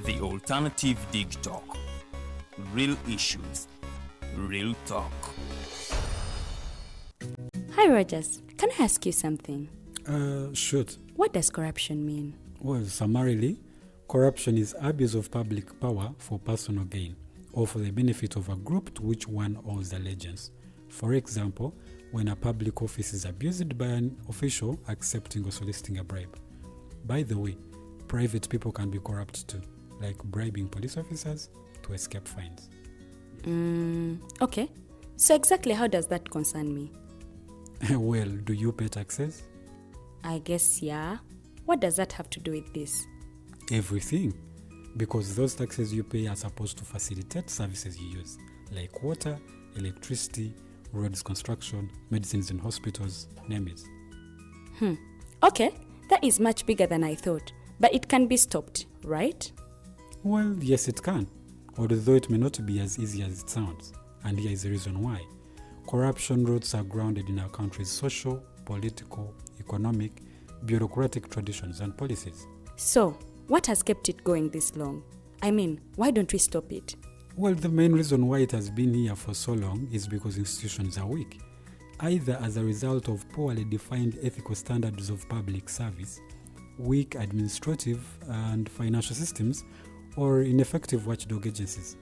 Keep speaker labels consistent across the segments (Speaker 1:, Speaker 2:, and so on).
Speaker 1: The Alternative Dig Talk. Real issues, real talk.
Speaker 2: Hi Rogers, can I ask you something?
Speaker 3: Shoot.
Speaker 2: What does corruption mean?
Speaker 3: Well, summarily, corruption is abuse of public power for personal gain or for the benefit of a group to which one owes allegiance. For example, when a public office is abused by an official accepting or soliciting a bribe. By the way, private people can be corrupt too, like bribing police officers to escape fines.
Speaker 2: Okay. So exactly how does that concern me?
Speaker 3: Well, do you pay taxes?
Speaker 2: I guess, yeah. What does that have to do with this?
Speaker 3: Everything. Because those taxes you pay are supposed to facilitate services you use, like water, electricity, roads construction, medicines in hospitals, name it.
Speaker 2: Okay, that is much bigger than I thought. But it can be stopped, right?
Speaker 3: Well, yes it can, although it may not be as easy as it sounds. And here is the reason why. Corruption roots are grounded in our country's social, political, economic, bureaucratic traditions and policies.
Speaker 2: So, what has kept it going this long? I mean, why don't we stop it?
Speaker 3: Well, the main reason why it has been here for so long is because institutions are weak, either as a result of poorly defined ethical standards of public service, weak administrative and financial systems, or ineffective watchdog agencies.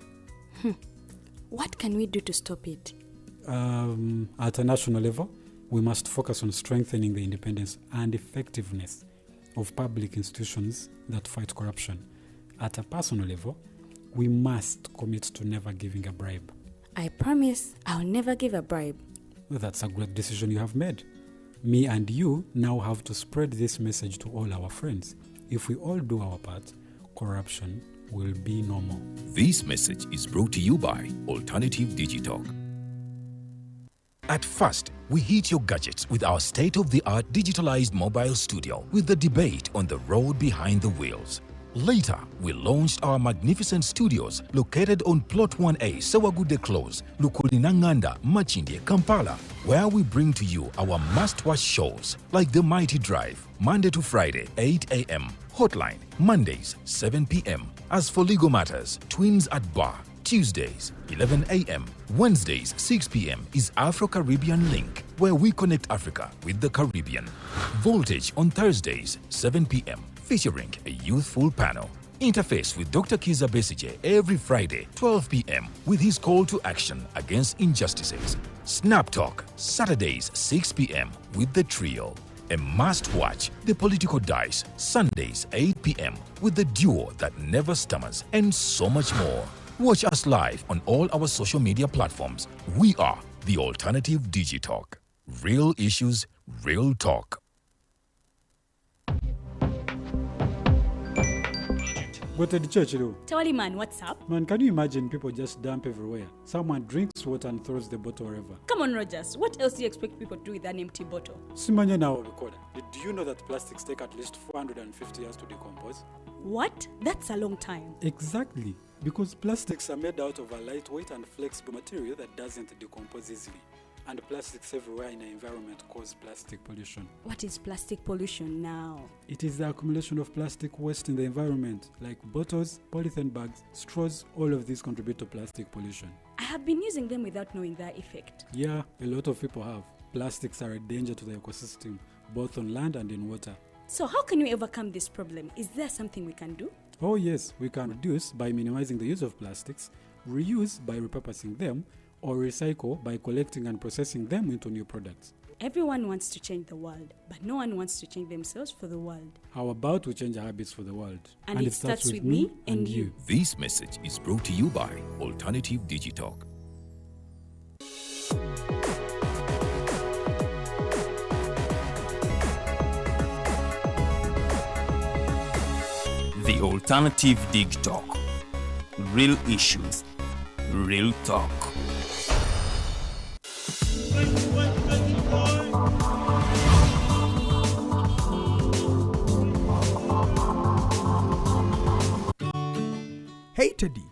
Speaker 2: What can we do to stop it?
Speaker 3: At a national level, we must focus on strengthening the independence and effectiveness of public institutions that fight corruption. At a personal level, we must commit to never giving a bribe.
Speaker 2: I promise I'll never give a bribe.
Speaker 3: Well, that's a great decision you have made. Me and you now have to spread this message to all our friends. If we all do our part, corruption will be no more.
Speaker 4: This message is brought to you by Alternative Digitalk. At first, we hit your gadgets with our state-of-the-art digitalized mobile studio with the debate on the road behind the wheels. Later, we launched our magnificent studios located on Plot 1A, Sewagude Close, Lukulinanganda, Machindye, Kampala, where we bring to you our must-watch shows like The Mighty Drive, Monday to Friday, 8 a.m., Hotline, Mondays, 7 p.m. As for legal matters, Twins at Bar, Tuesdays, 11 a.m., Wednesdays, 6 p.m. is Afro-Caribbean Link, where we connect Africa with the Caribbean. Voltage on Thursdays, 7 p.m., featuring a youthful panel. Interface with Dr. Kiza Besije every Friday, 12 p.m. with his call to action against injustices. Snap Talk, Saturdays, 6 p.m. with the trio. A must-watch, The Political Dice, Sundays, 8 p.m. with the duo that never stammers, and so much more. Watch us live on all our social media platforms. We are the Alternative Digitalk. Real issues, real talk.
Speaker 3: What at the church, though?
Speaker 2: Tawali man, what's up?
Speaker 3: Man, can you imagine people just dump everywhere? Someone drinks water and throws the bottle wherever.
Speaker 2: Come on, Rogers. What else do you expect people to do with an empty bottle?
Speaker 3: Simanya now, recorder. Do you know that plastics take at least 450 years to decompose?
Speaker 2: What? That's a long time.
Speaker 3: Exactly. Because plastics are made out of a lightweight and flexible material that doesn't decompose easily. And plastics everywhere in the environment cause plastic pollution.
Speaker 2: What is plastic pollution now?
Speaker 3: It is the accumulation of plastic waste in the environment, like bottles, polythene bags, straws. All of these contribute to plastic pollution.
Speaker 2: I have been using them without knowing their effect.
Speaker 3: Yeah, a lot of people have. Plastics are a danger to the ecosystem, both on land and in water.
Speaker 2: So how can we overcome this problem? Is there something we can do?
Speaker 3: Oh yes, we can reduce by minimizing the use of plastics, reuse by repurposing them, or recycle by collecting and processing them into new products.
Speaker 2: Everyone wants to change the world, but no one wants to change themselves for the world.
Speaker 3: How about we change our habits for the world?
Speaker 2: And it starts with me and you.
Speaker 4: This message is brought to you by Alternative Digitalk.
Speaker 1: The Alternative Dig Talk. Real issues, real talk.
Speaker 5: Hey Teddy,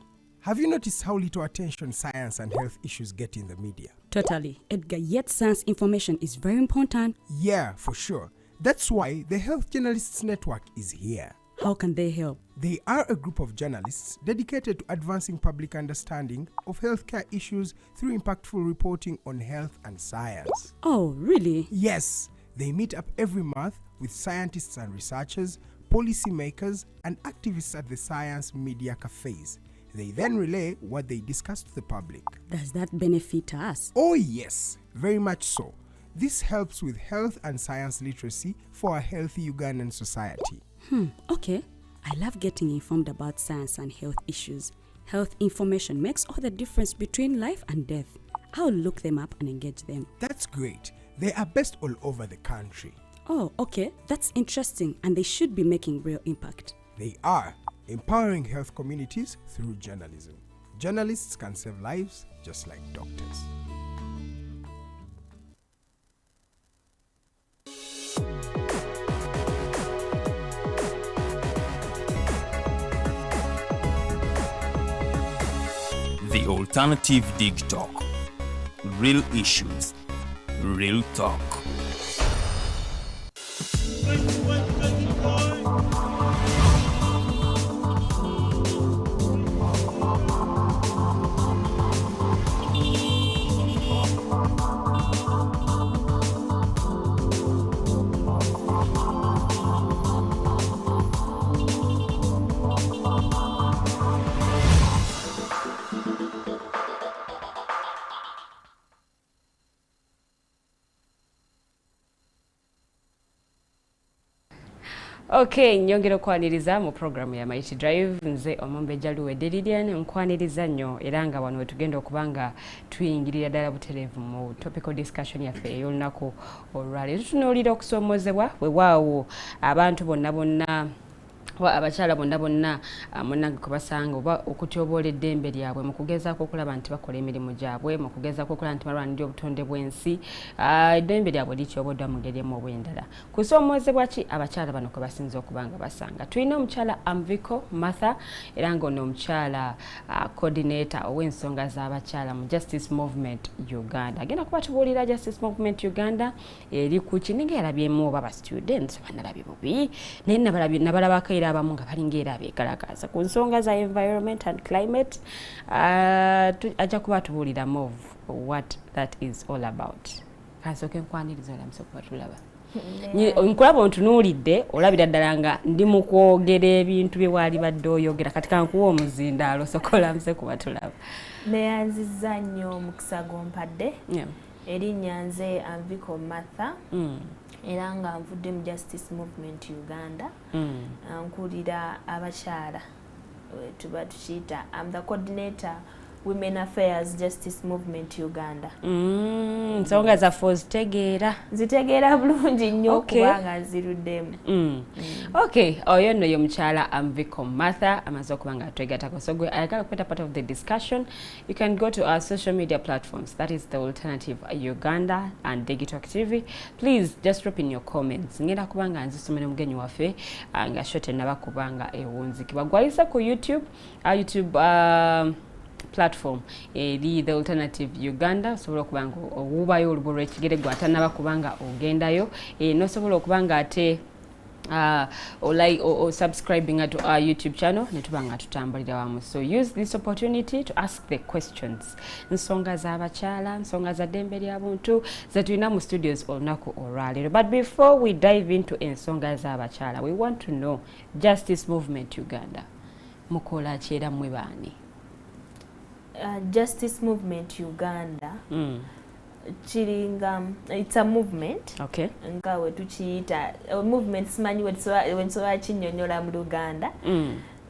Speaker 5: have you noticed how little attention science and health issues get in the media?
Speaker 2: Totally. Edgar, yet science information is very important.
Speaker 5: Yeah, for sure. That's why the Health Journalists Network is here.
Speaker 2: How can they help?
Speaker 5: They are a group of journalists dedicated to advancing public understanding of healthcare issues through impactful reporting on health and science.
Speaker 2: Oh, really?
Speaker 5: Yes, they meet up every month with scientists and researchers, policymakers, and activists at the science media cafes. They then relay what they discuss to the public.
Speaker 2: Does that benefit us?
Speaker 5: Oh yes, very much so. This helps with health and science literacy for a healthy Ugandan society.
Speaker 2: Okay. I love getting informed about science and health issues. Health information makes all the difference between life and death. I'll look them up and engage them.
Speaker 5: That's great. They are based all over the country.
Speaker 2: Oh, okay. That's interesting, and they should be making real impact.
Speaker 5: They are empowering health communities through journalism. Journalists can save lives just like doctors.
Speaker 1: The Alternative Dig Talk. Real issues, real talk.
Speaker 6: Okay, nyongera okwaniriza mu programu ya Mighty Drive nze Omombeja Luwedde Lilian nkwaniriza nnyo era nga wano wetugenda okubanga tuyingirira ddala butereevu mu topical discussion yaffe ey'olunaku olwaleero. Tutunuulira okusoomozebwa weewaawo abantu bonna abakyala bonna munnange kubasanga oba okutyoboola eddembe lyabwe mu kugezaako okulaba nti bakola emirimu gyabwe, mu kugezaako okulaba nti balwanirira obutonde bw'ensi, eddembe lyabwe lityoboddwa mu ngeri emu oba endala. Kusoomoozebwa ki abakyala bano kwe basinza okubanga basanga? Tulina omukyala Amviko Martha era ng'ono omukyala coordinator ow'ensonga z'abakyala mu Justice Movement Uganda. Agenda kuba tubuulira Justice Movement Uganda eri ku kininga yalabyemu oba ba students banalabye bubi naye nabalabako era abamu nga balinga era abeekalakaasa ku nsonga za environment and climate. Ajja kuba tubuulira move what that is all about. Kasooke nkwaniriza olamusa okuba tulaba. Nkulaba ontunuulidde olabira ddala nga ndi mu kwogera ebintu bye waali badde oyogera kati kankuwa omuzindaalo sokola muse kuba tulaba.
Speaker 7: Neyanzizza nnyo mukisa gompadde. Erinnya nze Amviko Martha. Era nga nvudde mu Justice Movement Uganda. Nkulira abakyala tuba tukiyita I'm the coordinator Women Affairs Justice Movement Uganda.
Speaker 6: Nsonga zaffe ozitegeera?
Speaker 7: Nzitegeera bulungi nnyo kubanga nziruddemu.
Speaker 6: Okay, oyo nno ye mukyala Amviko Martha amaze okuba nga twegatako. So gwe ayagala okupata part of the discussion, you can go to our social media platforms, that is the Alternative Uganda and Digital TV. Please just drop in your comments. Ngenda kubanga nzisomera mugenyi waffe nga shote nabakubanga ewunzikibwa. Gwayisa ku YouTube platform the Alternative Uganda sobola okubanga owubayo olubo lw'ekigere gwatanaba kubanga ogendayo nosobola okubanga ate subscribing to our YouTube channel netubanga tutambulira wamu. So use this opportunity to ask the questions. Nsonga z'abakyala, nsonga za ddembe ly'abuntu zetulina mu studios olunaku olwaleero. But before we dive into ensonga z'abakyala, we want to know Justice Movement Uganda mukola ki era mmwe baani?
Speaker 7: Justice Movement Uganda chiringa it's a movement.
Speaker 6: Okay.
Speaker 7: Nga we tukiyita movement simanyi wensobola kinnyonnyola mu Luganda.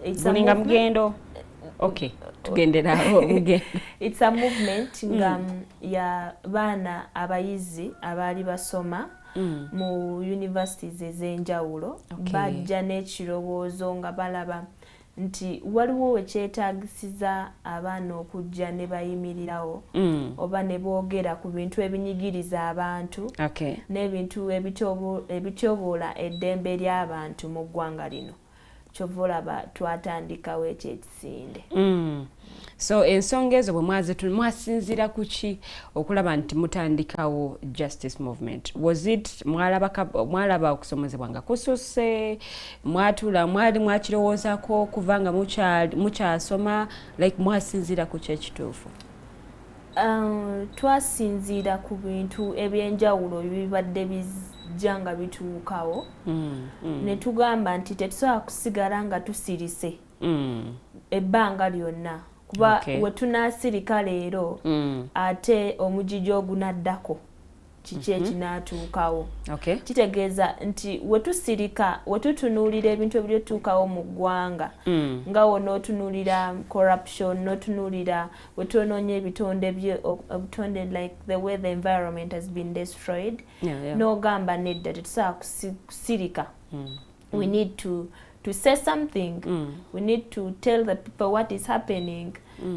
Speaker 7: It's a movement. Mugendo.
Speaker 6: Okay. Tugenderaho mugendo.
Speaker 7: It's a movement nga ya baana abayizi abali basoma mu universities ez'enjawulo. Bajja n'ekirowoozo nga balaba nti waliwo wekyetaagisiza abaana okujja ne bayimirirawo oba ne boogera ku bintu ebinyigiriza abantu n'ebintu ebityoboola eddembe ly'abantu mu ggwanga lino. kyovolaba twatandikawo ekyo ekisinde.
Speaker 6: So ensonga ezo bwe mwasinzira ku ki okulaba nti mutandikawo justice movement? Was it mwalaba okusomozebwa nga kususse, mwali mwakirowoozako kuva nga mukyasoma, like mwasinzira ku ki ekituufu?
Speaker 7: Twasinziira ku bintu ebyenjawulo ebibadde bijja nga bituukawo, ne tugamba nti tetusobola kusigala nga tusirise ebbanga lyonna, kuba we tunaasirika leero ate omugigi ogunaddako kiki ekinaatuukawo. Kitegeeza nti we tusirika, we tutunuulira ebintu ebituukawo mu ggwanga nga wonootunuulira corruption, nootunuulira we twonoonye ebitonde like the way the environment has been destroyed, n'ogamba nedda tetusobola kusirika. We need to say something. We need to tell the people what is happening.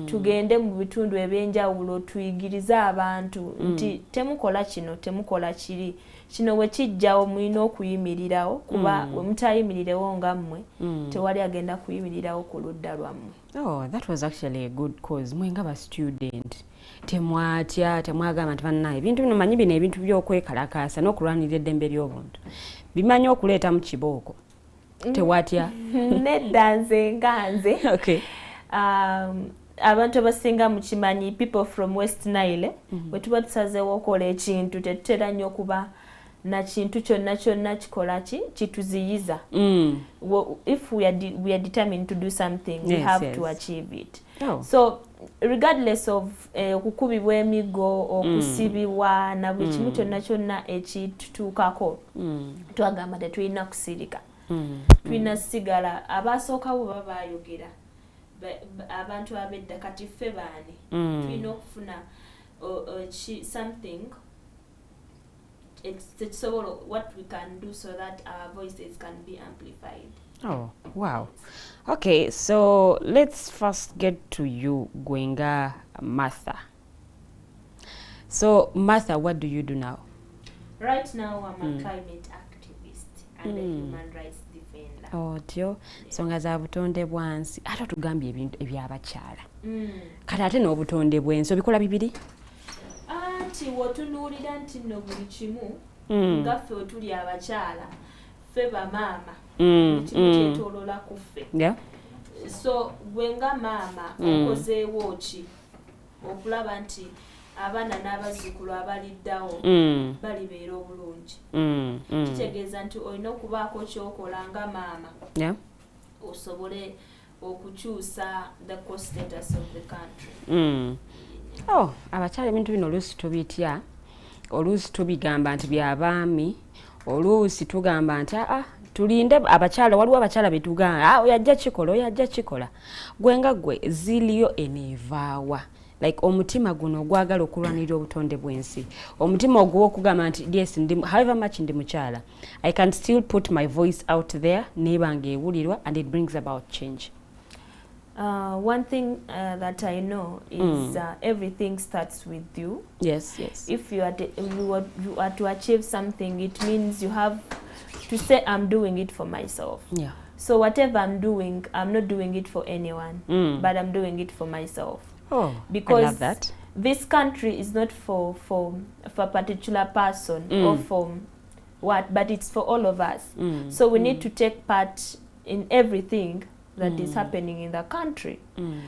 Speaker 7: Tugende mu bitundu ebyenjawulo tuyigirize abantu nti temukola kino, temukola kiri, kino we kijjawo mulina okuyimirirawo, kuba we mutayimirirewo nga mmwe tewali agenda kuyimirirawo ku ludda lwammwe.
Speaker 6: Oh, that was actually a good cause. Mwe nga ba student temwatya, temwagamba nti bannaye ebintu bino manyi bino ebintu by'okwekalakaasa n'okulwanirira eddembe ly'obuntu bimanyi okuleeta mu kibooko. Tewatya?
Speaker 7: Nedda nze nga nze. Abantu abasinga mukimanyi, people from West Nile, bwe tuba tusazeewo okola ekintu tetutera nnyo okuba na kintu kyonna kikola kituziyiza. If we are determined to do something, we have to achieve it. So regardless of okukubibwa emigo, okusibibwa na buli kimu kyonna ekitutuukako, twagamba tetulina kusirika. Tulina sigala abasookawo baba baayogera abantu abedda kati ffe baani tulina okufuna something what we can do so that our voices can be amplified.
Speaker 6: Oh, wow. Okay, so let's first get to you, Gwenga Martha. So Martha, what do you do now?
Speaker 7: Right now I'm a climate activist and a human rights defender.
Speaker 6: Oh, tyo songa za butonde bwansi ate tugambye ebintu ebyabakyala. Kati ate n'obutonde bwensi obikola bibiri?
Speaker 7: Anti wotunuulira nti nno buli kimu nga ffe otuli abakyala ffe bamaama kimu kyetoloola ku ffe. So gwe nga maama okozeewo ki okulaba nti abaana n'abazzukulu abaliddawo balibeera obulungi? Kitegeeza nti olina okubaako kyokola nga maama osobole okukyusa the co-status of the country.
Speaker 6: Oh, abakyala ebintu bino oluusi tubitya, oluusi tubigamba nti byabaami, oluusi tugamba nti tulinde abakyala, waliwo abakyala betugamba oyajja kikola. Gwenga gwe ziliyo eneevaawa, like omutima guno ogwagala okulwanirira obutonde bw'ensi, omutima ogwo okugamba nti yes, however much ndi mukyala, I can still put my voice out there nebanga ewulirwa and it brings about change.
Speaker 7: One thing that I know is everything starts with you.
Speaker 6: Yes.
Speaker 7: If you are to achieve something, it means you have to say, I'm doing it for myself. So whatever I'm doing, I'm not doing it for anyone, but I'm doing it for myself.
Speaker 6: Oh,
Speaker 7: because
Speaker 6: I love that.
Speaker 7: This country is not for a particular person or for what, but it's for all of us. So we need to take part in everything that is happening in the country.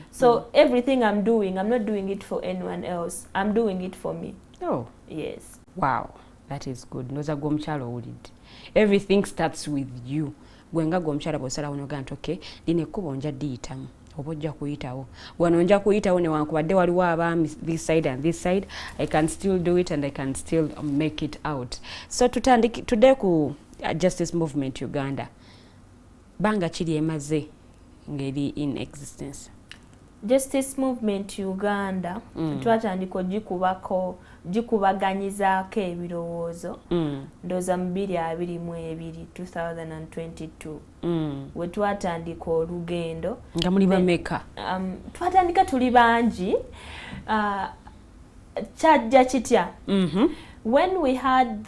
Speaker 7: So everything I'm doing, I'm not doing it for anyone else. I'm doing it for me.
Speaker 6: Oh.
Speaker 7: Yes.
Speaker 6: Wow. That is good. Noza gomchalo ulid. Everything starts with you. Gwenga gomchala bosala unoga nti okay, line kubo nja diitamu. Obojja kuyitawo. Wano nja kuyitawo ne wankubadde waliwo abaami this side and this side. I can still do it and I can still make it out. So today ku Justice Movement Uganda. Banga chiri emaze ngeri in existence.
Speaker 7: Justice Movement Uganda twatandika gikubaganyizaako ebirowoozo ndooza mu 2022 we twatandika olugendo
Speaker 6: nga muli bameka.
Speaker 7: Twatandika tuli bangi. Kyajja kitya when we had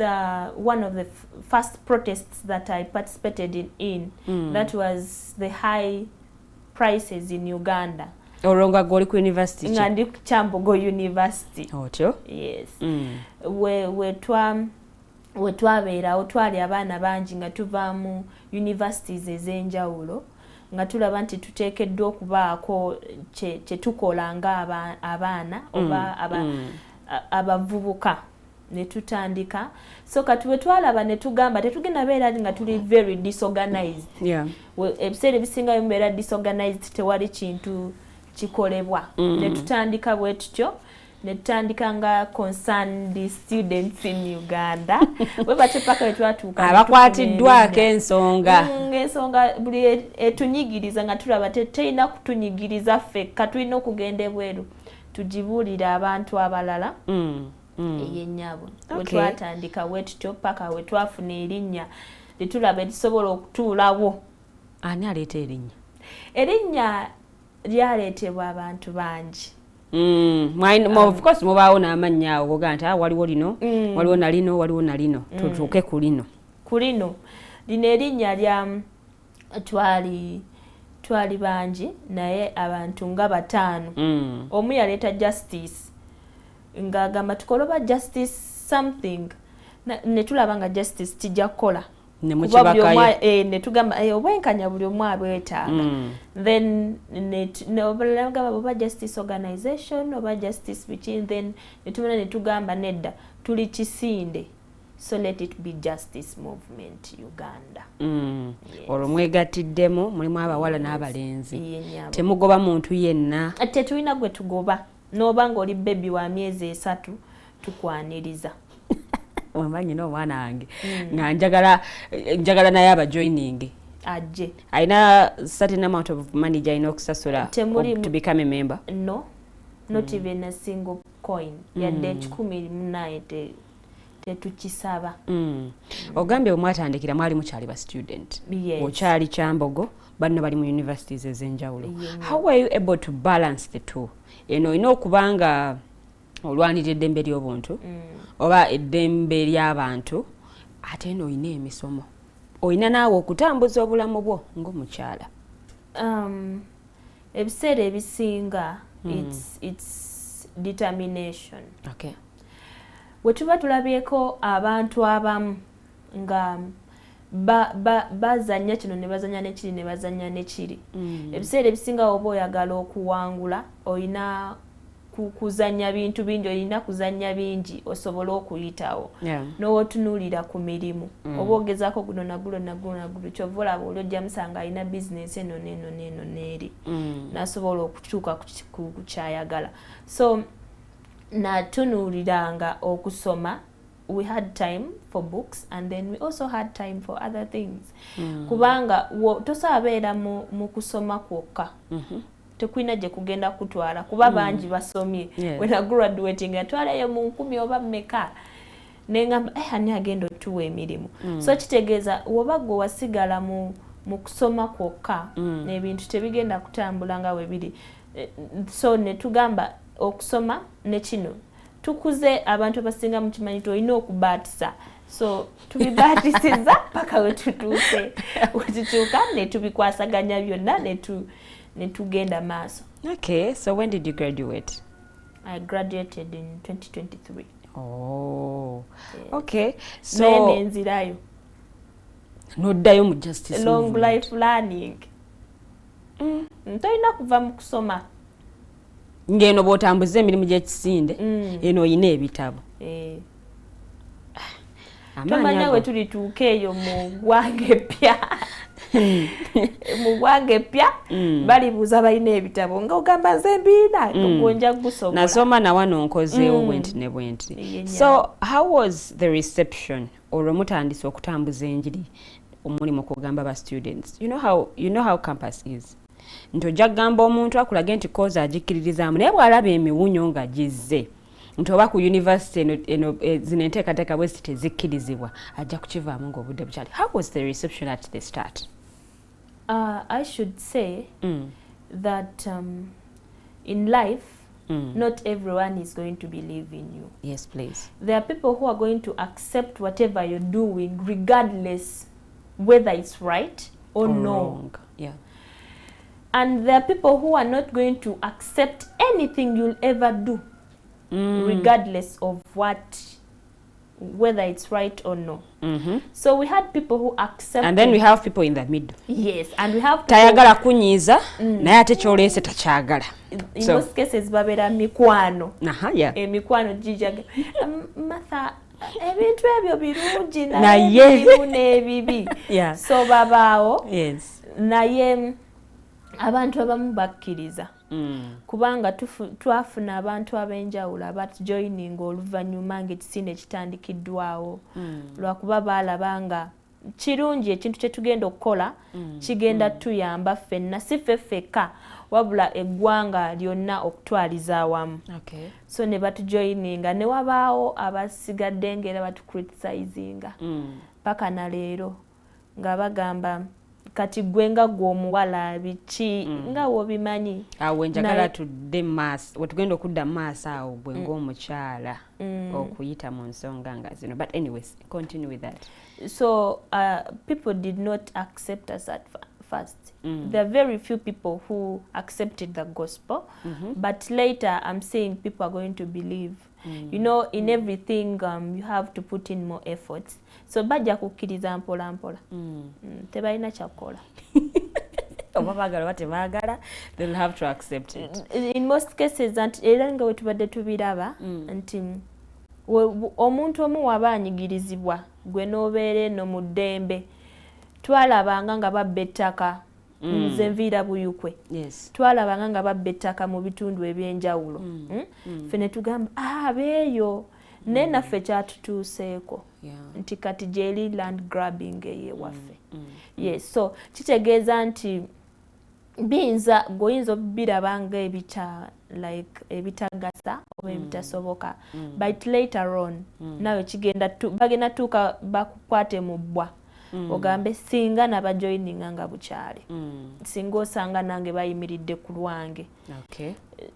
Speaker 7: one of the first protests that I participated in, that was the high prices in Uganda.
Speaker 6: Olonga goli ku university.
Speaker 7: Ngandi Kyambogo University.
Speaker 6: Otyo?
Speaker 7: Yes. We twabeerawo twali abaana bangi nga tuva mu universities ez'enjawulo nga tulaba nti tuteekeddwa okubaako kye tukola nga abaana oba abavubuka ne tutandika. So kati bwe twalaba ne tugamba tetugenda beera nga tuli very disorganized. Ebiseera ebisingayo mubeera disorganized, tewali kintu kikolebwa. Ne tutandika bwe tutyo. Netandika nga concerned students in Uganda. We bache paka wetwatuuka
Speaker 6: abakwatiddwako ensonga.
Speaker 7: Ensonga buli etunyigiriza nga tulaba teteyina kutunyigiriza ffe katulina okugenda ebweru tugibuulira abantu abalala eyennyabo. Wetwatandika wetutyo paka wetwafuna erinnya litulaba erisobola okutuulawo.
Speaker 6: Ani aleeta erinnya?
Speaker 7: Erinnya lyaleetebwa abantu bangi.
Speaker 6: Of course mubaawo n'amannya ago nti waliwo lino waliwo nalino tutuuke ku lino.
Speaker 7: Ku lino lino erinnya lya twali bangi naye abantu nga bataano. Omu yaleeta justice ng'agamba tukoloba justice something ne tulaba nga justice kijja kukola. Netugamba obwenkanya buli omu abwetaaga. Then nebalagamba oba justice organization oba justice between, then netugamba nedda tuli kisinde, so let it be justice movement Uganda.
Speaker 6: Olwo mwegattiddemu mulimu abawala n'abalenzi. Temugoba muntu yenna.
Speaker 7: Tetulina gwe tugoba. N'oba ng'oli bebi wa myezi 3 tukwaniriza.
Speaker 6: Wamanyi n'omwana wange nga njagala naye abajoining
Speaker 7: ajje
Speaker 6: alina certain amount of money gyalina okusasula to become a member.
Speaker 7: No, not even a single coin. Yadde 18 tetukisaba.
Speaker 6: Ogambye omwatandikira mwali mukyali ba student. Okyali Kyambogo banno bali mu universities ez'enjawulo. How were you able to balance the two? Olina okubanga olwanira eddembe ly'obuntu oba eddembe ly'abantu ate n'olina emisomo, olina naawe okutambuza obulamu bwo ng'omukyala.
Speaker 7: Ebiseera ebisinga it's determination.
Speaker 6: Okay.
Speaker 7: We tuba tulabyeko abantu abamu nga bazanya kino ne bazanya nekiri ne bazanya nekiri. Ebiseera ebisinga oba oyagala okuwangula olina kuzanya bintu bingi, olina kuzanya bingi osobola okuyitawo. N'otunuulira ku mirimu oba ogezaako guno nagulo kyova olaba oli ojja musanga alina bizinesi eno n'eno n'eri n'asobola okutuuka ku kyayagala. So natunuuliranga okusoma. We had time for books and then we also had time for other things. Kubanga tosabeera mu kusoma kwokka. Tekwina gye kugenda kutwala kuba bangi basomye. When I graduating atwalayo mu 10 oba mmeka nengamba ani agenda otuwa emirimu. So kitegeeza woba gwe wasigala mu kusoma kwokka n'ebintu tebigenda kutambula nga we biri. So ne tugamba okusoma ne kino tukuze abantu abasinga mu kimanyi olina okubaatisa. So tubibaatisiza paka we tutuuse wetutuuka ne tubikwasaganya byonna ne tugenda maaso.
Speaker 6: Okay, so when did you graduate?
Speaker 7: I graduated in 2023.
Speaker 6: Oh, yes. Okay. So
Speaker 7: nenzirayo
Speaker 6: noddayo mu justice
Speaker 7: long
Speaker 6: movement.
Speaker 7: life learning. Ntolina kuva mu kusoma.
Speaker 6: Ngeno bw'otambuza emirimu gy'ekisinde eno oyina ebitabo.
Speaker 7: Tomanya we tulituuka eyo mu gwange pya. Mu gwange pya balibuuza balina ebitabo ng'ogamba nze mbiina gonja gusobola.
Speaker 6: Nasoma na wano nkozeewo bwenti ne bwenti. So how was the reception olwo mutandise okutambuza enjiri omulimu okugamba ba students? You know how campus is. Nti ojja kugamba omuntu akulage nti koza agikkiririzaamu naye bw'alaba emiwunyo nga gizze nti oba ku university eno zino enteekateeka bwe tezikkirizibwa ajja kukivaamu ng'obudde bukyali. How was the reception at the start?
Speaker 7: I should say that in life not everyone is going to believe in you.
Speaker 6: Yes, please.
Speaker 7: There are people who are going to accept whatever you're doing regardless whether it's right or no.
Speaker 6: Wrong. Yeah.
Speaker 7: And there are people who are not going to accept anything you'll ever do regardless of whether it's right or no. So we had people who accepted.
Speaker 6: And then we have people in the middle.
Speaker 7: Yes, and we have
Speaker 6: tayagala kunyiza naye ate kyolese takyagala.
Speaker 7: In most cases babera mikwano.
Speaker 6: Yeah.
Speaker 7: Mikwano jijaga. Martha, ebintu ebyo birungi
Speaker 6: naye
Speaker 7: n'ebibi.
Speaker 6: Yeah.
Speaker 7: So babaawo.
Speaker 6: Yes.
Speaker 7: Naye abantu abamu bakkiriza. Kubanga twafuna abantu ab'enjawulo abatujoyininga oluvannyuma ng'ekiseera ekitandikiddwawo lwakuba baalaba nga kirungi ekintu kye tugenda okukola kigenda tuyamba ffenna si ffe ffekka wabula eggwanga lyonna okutwaliza awamu. So ne batujoyininga ne wabaawo abasigadde ng'era batucriticizinga paka na leero nga bagamba kati gwe nga gw'omuwala biki nga wobimanyi
Speaker 6: awo njagala tudde maaso wetugenda okudda maaso awo gwe ng'omukyala okuyita mu nsonga nga zino, but anyways continue with that.
Speaker 7: So people did not accept us at first. There are very few people who accepted the gospel, but later I'm saying people are going to believe. You know, in everything you have to put in more efforts. So bajja kukkiriza mpola mpola. Tebalina kyakola.
Speaker 6: Obabagala batebagala, they'll have to accept it.
Speaker 7: In most cases, era nga wetubadde tubiraba nti omuntu omu waba anyigirizibwa gwe n'obeera eno mu ddembe twalabanga nga babba ettaka nze nviira buyukwe. Twalabanga nga babba ettaka mu bitundu ebyenjawulo. Ffe ne tugamba beeyo naye naffe kyatutuuseeko nti kati gyeri land grabbing eyewaffe. Yes, so kitegeeza nti goyinza obiraba nga ebitagasa oba ebitasoboka, but later on nawe bagenda tuuka bakukwate mu bbwa ogambe singa nabajoyininga nga bukyali singa osanga nange bayimiridde ku lwange.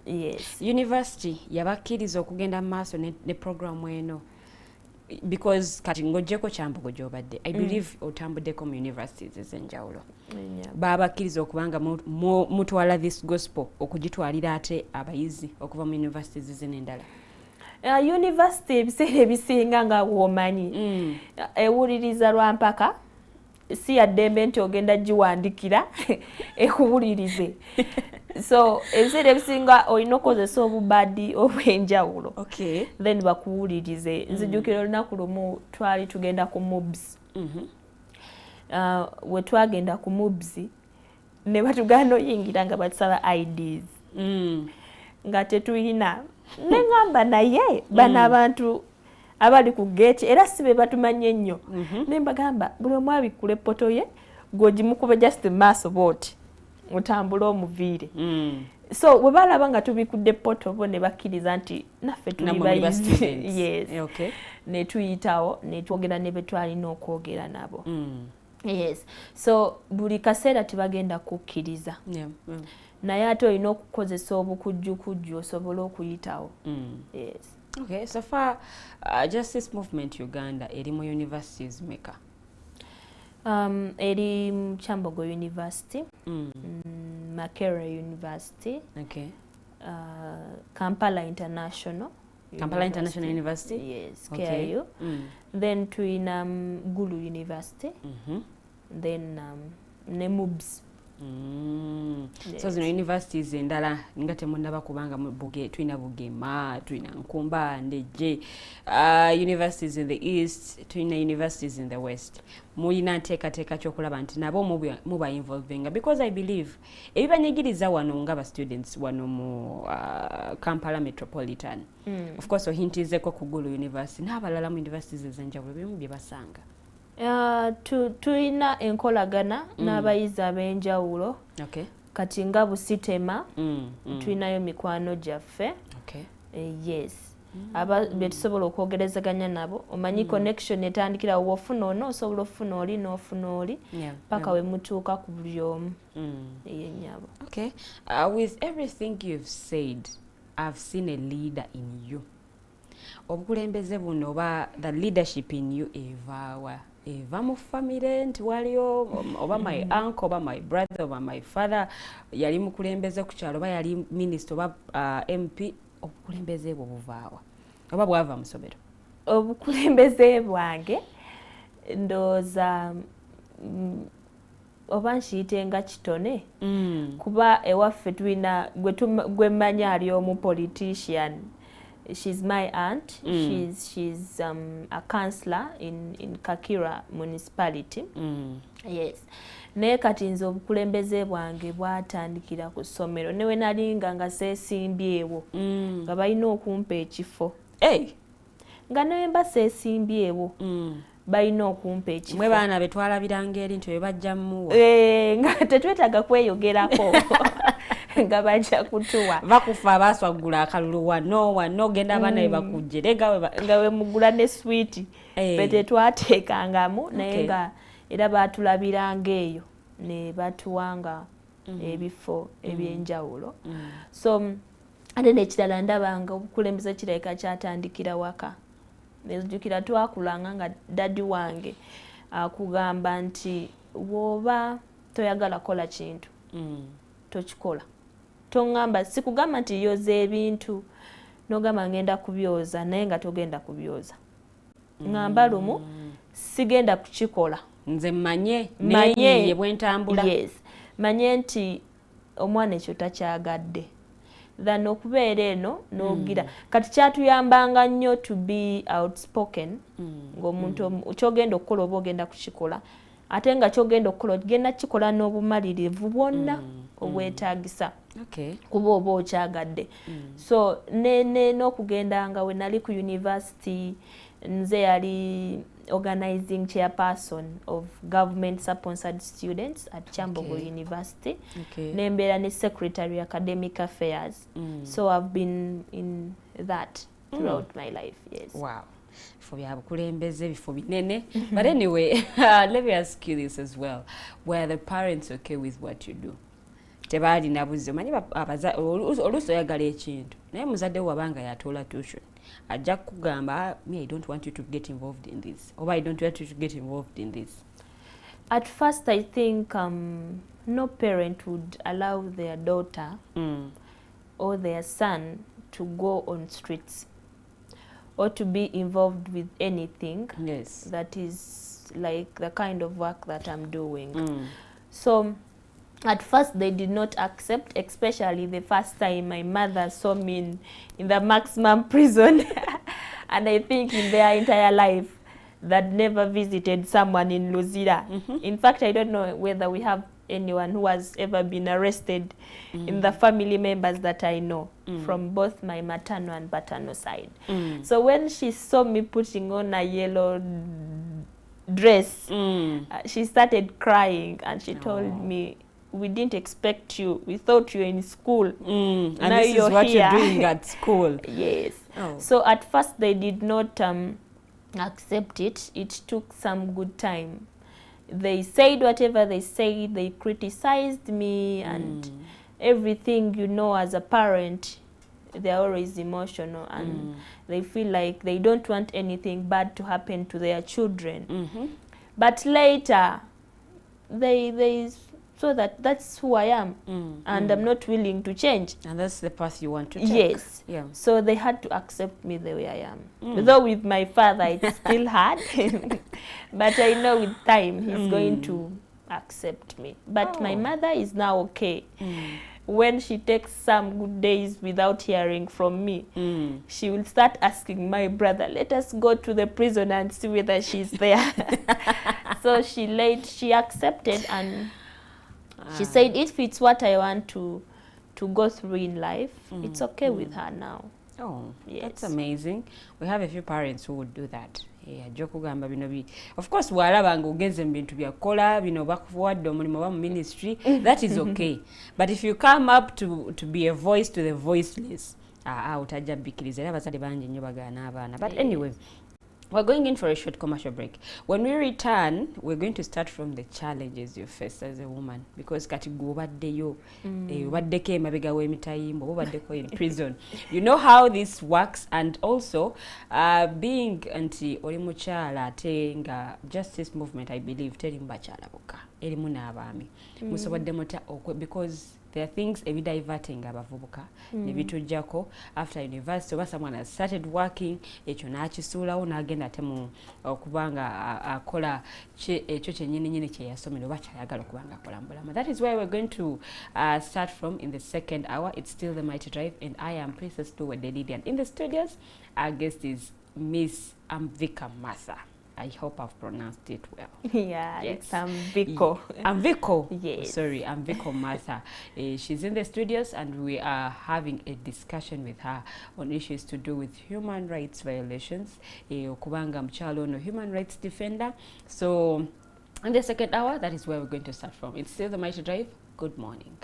Speaker 7: Yes.
Speaker 6: University yabakkiriza okugenda mu maaso ne programu eno because kati ng'oggyeko Kyambogo gy'obadde I believe otambuddeko mu universities ez'enjawulo baabakkiriza okubanga mutwala this gospel okugitwalira ate abayizi okuva mu universities ez'endala.
Speaker 7: University ebiseera ebisinga nga womanyi ewuliriza lwampaka si yaddembe nti ogenda giwandikira ekuwulirize. So ebiseera ebisinga olina okukozesa obubadi obw'enjawulo then bakuwulirize. Nzijukira olunaku lumu twali tugenda ku mubs. We twagenda ku mubs ne batuganda oyingira nga batusaba IDs nga tetuyina. Nengamba naye bano abantu abali ku gate era sibe batumanye nnyo. Nembagamba buli omu abikkula eppoto ye gwogimukuba just maaso booti otambula omuviire. So we balaba nga tubikudde eppoto bo ne bakkiriza nti naffe tuli bayizi. Yes. Ne tuyitawo ne twogera ne be twalina okwogera nabo. Yes. So buli kaseera tibagenda kukkiriza. Naye ate olina okukozesa obukujjukujju osobole okuyitawo. Yes.
Speaker 6: Okay, so far Justice Movement Uganda eri mu universities meka?
Speaker 7: Eri Kyambogo University, Makerere University, Kampala International
Speaker 6: University.
Speaker 7: Yes, KIU. Then tuina Gulu University. Then Nemubs.
Speaker 6: So zino universities endala nga temundaba kubanga tulina Bugema, tulina Nkumba, Ndeje, universities in the east, tulina universities in the west. Mulina nteekateeka ky'okulaba nti nabo muba involvinga because I believe ebibanyigiriza wano nga students wano mu Kampala Metropolitan. Of course ohintizeko ku Gulu University n'abalala mu universities ez'enjawulo bimu bye basanga. Tulina enkolagana n'abayizi ab'enjawulo. Kati nga Busitema tulinayo mikwano gyaffe. Yes. Betusobola okwogerezaganya nabo. Omanyi connection etandikira wofuna ono osobola ofuna oli n'ofuna oli paka we mutuuka ku buli omu. Okay. With everything you've said, I've seen a leader in you. Obukulembeze buno oba the leadership in you eva mu family nti waliyo oba my uncle oba my brother oba my father yali mukulembeze ku kyalo oba yali minister oba MP. Obukulembeze bwo buvaawa oba bwava mu ssomero?
Speaker 7: Obukulembeze bwange ndooza oba nkiyite nga kitone kuba ewaffe tulina gwe mmanya ali omu politician. She's my aunt. She's a councillor in Kakira municipality. Yes. Naye kati nze obukulembeze bwange bwatandikira ku ssomero newe nalinga nga seesimbyewo nga balina okumpa ekifo. Nga newe mba seesimbyewo balina okumpa ekifo.
Speaker 6: Mwe baana betwalabiranga eri nti bajja mmuwa.
Speaker 7: Nga tetwetaaga kweyogerako nga bajja kutuwa.
Speaker 6: Bakufa abaswagula akalulu wano genda abaana bakujje
Speaker 7: nga we mugula ne sweet fe tetwateekangamu naye nga era baatulabiranga eyo ne batuwanga ebifo ebyenjawulo. So ate n'ekirala ndabanga obukulembeze kirabika kyatandikira waka. Nezijukira twakulanga nga dadi wange akugamba nti woba toyagala kola kintu tokikola. Tongamba sikugamba nti yoza ebintu nogamba ngenda kubyoza naye nga togenda kubyoza. Ngamba lumu sigenda kukikola.
Speaker 6: Nze manye bwentambula.
Speaker 7: Yes. Manye nti omwana ekyo takyagadde. Than okubeera eno n'ogira. Kati kyatuyambanga nnyo to be outspoken. Ng'omuntu kyogenda okukola oba ogenda kukikola. Ate nga kyogenda okukola ogenda kukikola n'obumalirivu bwonna obwetaagisa. Kuba oba okyagadde. So n'okugendanga we nali ku university nze yali organizing chairperson of government sponsored students at Chambogo University. Nembeera ne secretary academic affairs. So I've been in that throughout my life. Yes.
Speaker 6: Wow. For byabukulembeze bifo binene. But anyway, let me ask you this as well. Were the parents okay with what you do? Tebaali nabuze manyi oluusi oyagala ekintu naye muzadde wabanga yatoola tuition ajja kugamba me I don't want you to get involved in this or I don't want you to get involved in this.
Speaker 7: At first I think no parent would allow their daughter or their son to go on streets or to be involved with anything that is like the kind of work that I'm doing. So at first they did not accept, especially the first time my mother saw me in the maximum prison. And I think in their entire life that never visited someone in Luzira. In fact, I don't know whether we have anyone who has ever been arrested in the family members that I know from both my maternal and paternal side. So when she saw me putting on a yellow dress, she started crying and she told me, we didn't expect you. We thought you were in school.
Speaker 6: And
Speaker 7: now
Speaker 6: this
Speaker 7: you're
Speaker 6: is what
Speaker 7: here.
Speaker 6: you're doing at school.
Speaker 7: Yes. So at first they did not accept it. It took some good time. They said whatever they said. They criticized me and everything, you know, as a parent, they're always emotional and they feel like they don't want anything bad to happen to their children. But later, they so that's who I am and I'm not willing to change.
Speaker 6: And that's the path you want to take.
Speaker 7: Yes.
Speaker 6: Yeah.
Speaker 7: So they had to accept me the way I am. Though with my father it's still hard. But I know with time he's going to accept me. But my mother is now okay. When she takes some good days without hearing from me, she will start asking my brother, let us go to the prison and see whether she's there. So she accepted and she said if it's what I want to go through in life, it's okay with her now.
Speaker 6: Oh,
Speaker 7: yes.
Speaker 6: That's amazing. We have a few parents who would do that. Of course, bw'alaba ng'ogenze mu bintu byakola bino bakuwadde omulimu oba mu ministry, that is okay. But if you come up to be a voice to the voiceless, otajja bbikiriza era abazadde bangi nnyo bagaana abaana. But anyway, We're going in for a short commercial break. When we return, we're going to start from the challenges you face as a woman, because kati gubaddeyo waddeko emabega w'emitayimbo waddeko in prison. You know how this works, and also being anti oli mukyala ate nga justice movement, I believe teri mubakyala bokka erimu n'abaami musobodde mutya because there are things ebidiverting abavubuka nebitujjako after university oba someone has started working ekyo n'akisuulawo n'agenda ate mu okubanga akola ekyo kyennyini kye yasomera oba kyayagala okubanga akola mbulamu. That is where we're going to start from in the second hour. It's still the Mighty Drive, and I am Princess Tuwedelidian. In the studios, our guest is Miss Amviko Martha. I hope I've pronounced it well.
Speaker 7: Yeah,
Speaker 6: yes.
Speaker 7: it's Amviko.
Speaker 6: Amviko.
Speaker 7: Yes.
Speaker 6: Sorry, Amviko Martha. She's in the studios, and we are having a discussion with her on issues to do with human rights violations. Okubanga mchalo no human rights defender. So, in the second hour, that is where we're going to start from. It's still the Mighty Drive. Good morning.